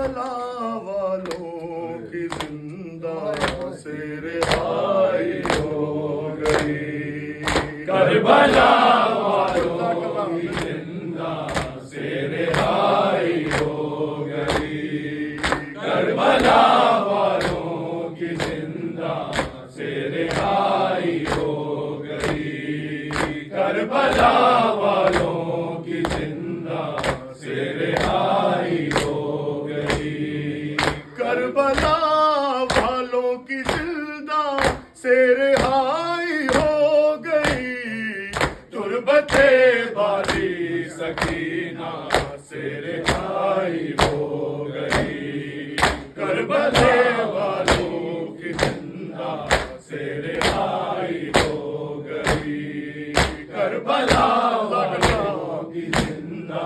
والوں کی زندہ سے رہائی ہو گئی، کربلا والوں کی زندہ سے رہائی ہو گئی، کربلا والوں کی زندہ سے رہائی ہو گئی، کربلا والوں کی زندہ سے رہائی ہو گئی، کربلا والوں کی زندہ سے رہائی ہو گئی، تربت باری سکینہ سے رہائی ہو گئی، کربلا والوں کی زندہ سے رہائی ہو گئی، کربلا والوں کی زندہ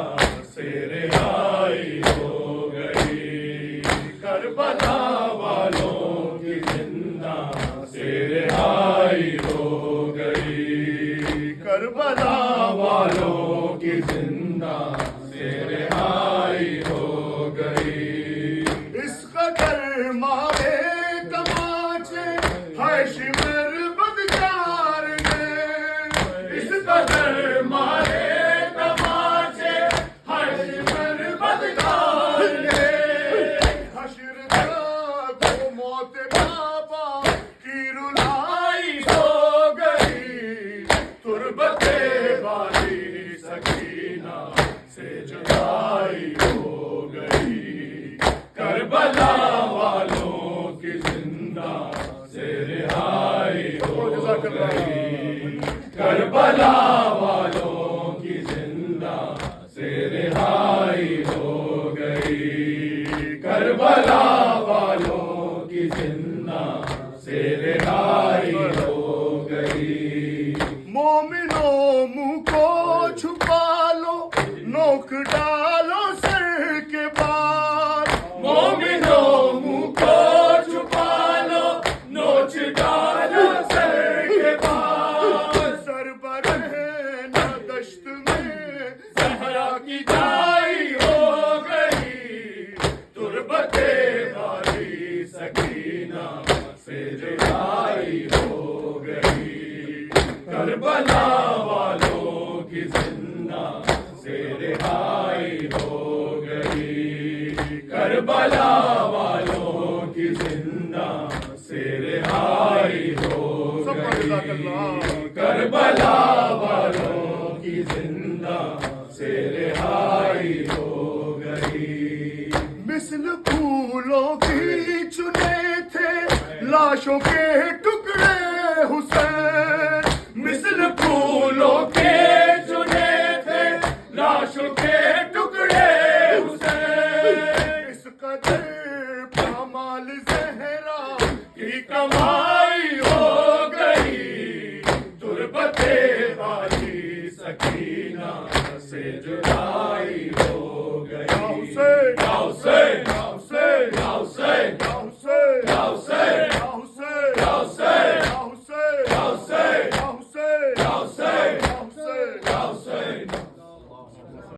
سے رہائی ہو گئی، کربلا والوں کی زندہ سے رہائی ہو گئی، کربلا والوں کی زندہ سے رہائی ہو گئی، اس قدر مارے تماچے ہے شمر بدکار نے، اس قدر مارے تماچے ہے شمر بدکار نے، حشر تک موت بابا کی رلائی ہو گئی، تربت باری سکینہ سے جدائی ہو گئی، کربلا والوں کی زندہ سے رہائی ہو گئی، کربلا والوں کی زندہ سے رہائی ہو گئی، کربلا والوں کی زندہ سے رہائی ہو گئی، مومنوں منہ کو چھپا لو، نوک ڈالو سر کے بال، مومنوں منہ کو چھپا لو، نوچ ڈالو سر کے بال، سر پر نہ دشت میں صحرا کی جائی ہو گئی، تربت باری سکینہ سے رہائی ہو گئی، کربلا والوں کی زندہ سے رہائی ہو گئی، کربلا والوں کی زندہ سے رہائی ہو گئی، کربلا والوں کی زندہ سے رہائی ہو گئی، مثل پھولوں کی چنے تھے لاشوں کے ٹکڑے حسین، مثل پھولوں کے